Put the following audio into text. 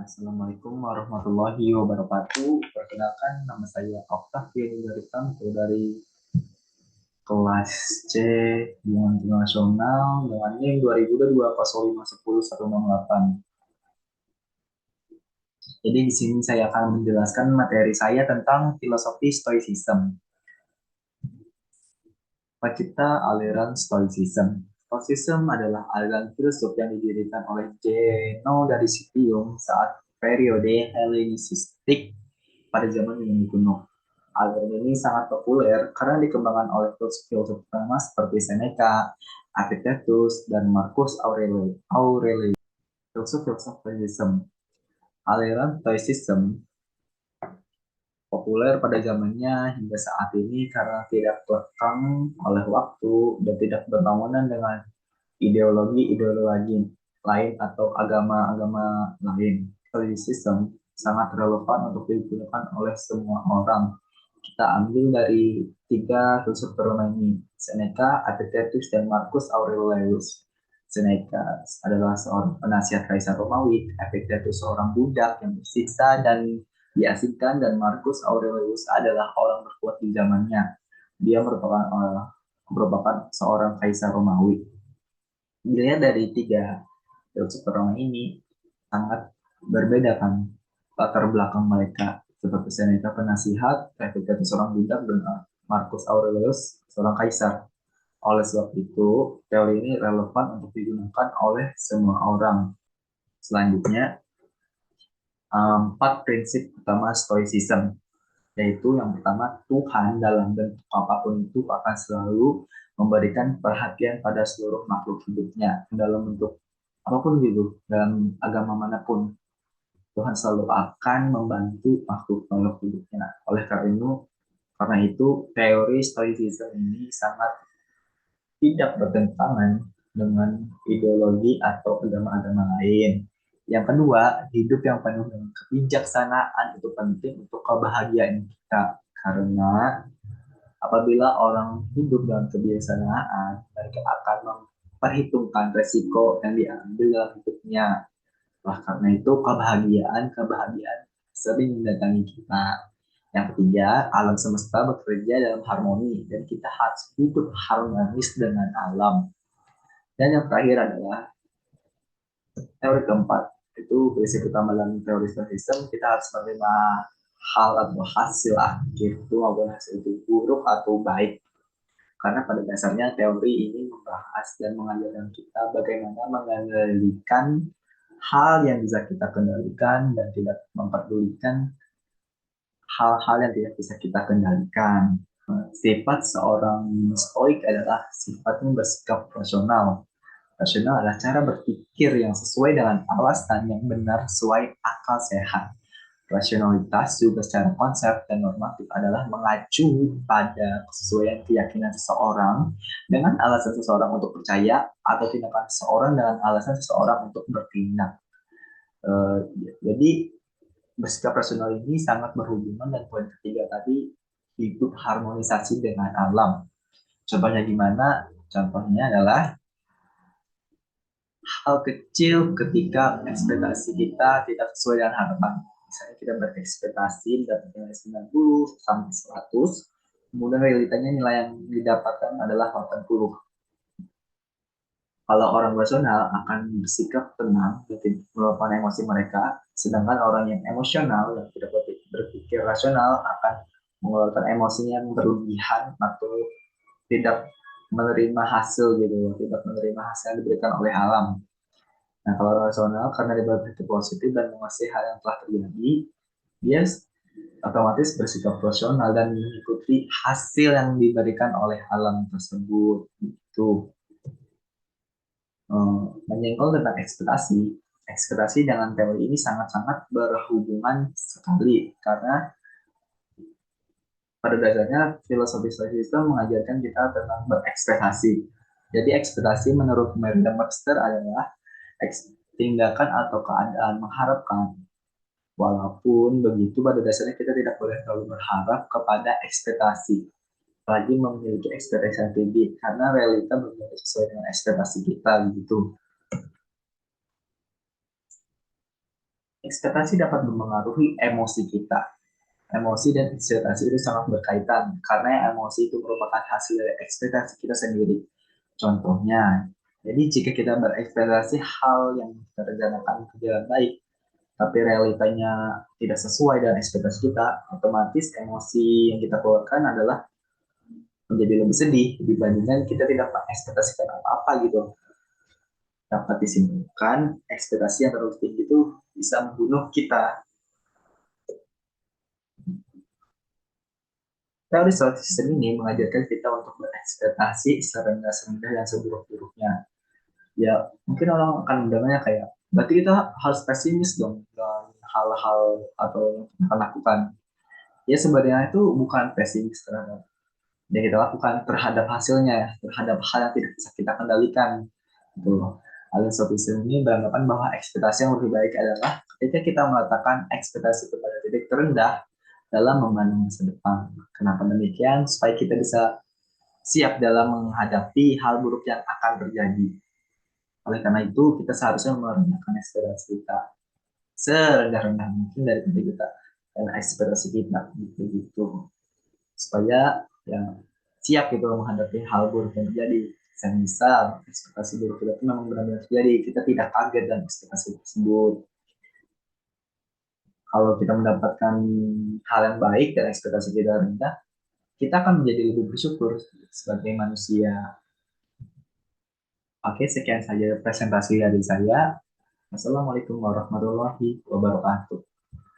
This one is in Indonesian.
Assalamualaikum warahmatullahi wabarakatuh. Perkenalkan, nama saya Octavian Indaritanto dari kelas C Hubungan Internasional dengan NIM 2022 Jadi di sini saya akan menjelaskan materi saya tentang filosofi Stoicism. Pencipta aliran Stoicism. Stoicism adalah aliran filsuf yang didirikan oleh Zeno dari Citium saat periode Hellenistik pada zaman Yunani kuno. Aliran ini sangat populer karena dikembangkan oleh filsuf utama seperti Seneca, Epictetus, dan Marcus Aurelius. Filsuf-filsuf Stoicism. Aliran Stoicism populer pada zamannya hingga saat ini karena tidak terkekang oleh waktu dan tidak berbangunan dengan ideologi-ideologi lain atau agama-agama lain. Stoicism sangat relevan untuk digunakan oleh semua orang. Kita ambil dari tiga filsuf Roma ini, Seneca, Epictetus, dan Marcus Aurelius. Seneca adalah seorang penasihat Kaisar Romawi, Epictetus seorang budak yang disiksa dan diasingkan, dan Marcus Aurelius adalah orang terkuat di zamannya. Dia merupakan seorang Kaisar Romawi. Dilihat dari tiga filsuf Roma ini sangat berbeda kan latar belakang mereka, seperti Seneca penasihat, Epictetus seorang budak, dan Marcus Aurelius seorang kaisar. Oleh sebab itu, teori ini relevan untuk digunakan oleh semua orang. Selanjutnya, empat prinsip utama Stoicism, yaitu yang pertama, Tuhan dalam bentuk apapun itu akan selalu memberikan perhatian pada seluruh makhluk hidupnya, dalam bentuk apapun gitu, dalam agama manapun. Tuhan selalu akan membantu makhluk-makhluk hidupnya. Karena itu, teori Stoicism ini sangat tidak bertentangan dengan ideologi atau agama-agama lain. Yang kedua, hidup yang penuh dengan kebijaksanaan itu penting untuk kebahagiaan kita. Karena apabila orang hidup dalam kebijaksanaan, mereka akan memperhitungkan resiko yang diambil dalam hidupnya. Karena itu kebahagiaan sering mendatangi kita. Yang ketiga, alam semesta bekerja dalam harmoni dan kita harus hidup harmonis dengan alam. Dan yang terakhir adalah teori keempat, itu prinsip utama dalam teori Stoicism, kita harus menerima hal atau hasil akhir itu maupun hasil itu buruk atau baik. Karena pada dasarnya teori ini membahas dan mengajarkan kita bagaimana mengendalikan hal yang bisa kita kendalikan dan tidak memperdulikan hal-hal yang tidak bisa kita kendalikan. Sifat seorang stoik adalah sifatnya bersikap rasional. Rasional adalah cara berpikir yang sesuai dengan alasan yang benar sesuai akal sehat. Rasionalitas juga secara konsep dan normatif adalah mengacu pada kesesuaian keyakinan seseorang dengan alasan seseorang untuk percaya atau tindakan seseorang dengan alasan seseorang untuk bertindak. Jadi bersikap rasional ini sangat berhubungan dan poin ketiga tadi, hidup harmonisasi dengan alam. Contohnya gimana? Contohnya adalah hal kecil ketika ekspektasi kita tidak sesuai dengan harapan. Misalnya kita berekspektasi dapat nilai 90 sampai 100, kemudian realitanya nilai yang didapatkan adalah 80. Kalau orang rasional akan bersikap tenang, meluapkan emosi mereka, sedangkan orang yang emosional yang tidak berpikir rasional akan mengeluarkan emosinya yang berlebihan atau tidak menerima hasil gitu, tidak menerima hasil yang diberikan oleh alam. Nah, kalau rasional karena dia berpikir positif dan menguasai hal yang telah terjadi, dia otomatis bersikap rasional dan mengikuti hasil yang diberikan oleh alam tersebut. Itu menyenggol tentang ekspektasi. Ekspektasi dengan teori ini sangat-sangat berhubungan sekali karena pada dasarnya filosofi Stoicism mengajarkan kita tentang berekspektasi. Jadi ekspektasi menurut Merriam-Webster adalah tindakan atau keadaan mengharapkan. Walaupun begitu, pada dasarnya kita tidak boleh terlalu berharap kepada ekspektasi. Apalagi memiliki ekspektasi yang tinggi, karena realita belum sesuai dengan ekspektasi kita gitu. ekspektasi dapat mempengaruhi emosi kita. Emosi dan ekspektasi itu sangat berkaitan karena emosi itu merupakan hasil dari ekspektasi kita sendiri. Contohnya, jadi jika kita berekspektasi hal yang kita rencanakan berjalan baik, tapi realitanya tidak sesuai dengan ekspektasi kita, otomatis emosi yang kita keluarkan adalah menjadi lebih sedih dibandingkan kita tidak ekspektasikan apa-apa gitu. Dapat disimpulkan, ekspektasi yang terlalu tinggi itu bisa membunuh kita. Teori soal sistem ini mengajarkan kita untuk berekspektasi serendah-serendah dan seburuk-buruknya. Ya, mungkin orang akan mendengarnya kayak, berarti kita harus pesimis dong dengan hal-hal atau yang kita akan lakukan. Ya, sebenarnya itu bukan pesimis terhadap yang kita lakukan terhadap hasilnya, terhadap hal yang tidak bisa kita kendalikan. Gitu. Alias sofism ini beranggapan bahwa ekspektasi yang lebih baik adalah ketika kita meletakkan ekspektasi kepada titik terendah dalam memandang masa depan. Kenapa demikian? Supaya kita bisa siap dalam menghadapi hal buruk yang akan terjadi. Oleh karena itu, kita seharusnya merendahkan ekspektasi kita serendah-rendah mungkin dari diri kita dan ekspektasi kita gitu supaya ya siap gitu menghadapi hal buruk yang terjadi. Misal ekspektasi buruk kita itu memang benar-benar terjadi, kita tidak kaget dan ekspektasi tersebut. Kalau kita mendapatkan hal yang baik dan ekspektasi kita rendah, kita akan menjadi lebih bersyukur sebagai manusia. Oke, sekian saja presentasi dari saya. Assalamualaikum warahmatullahi wabarakatuh.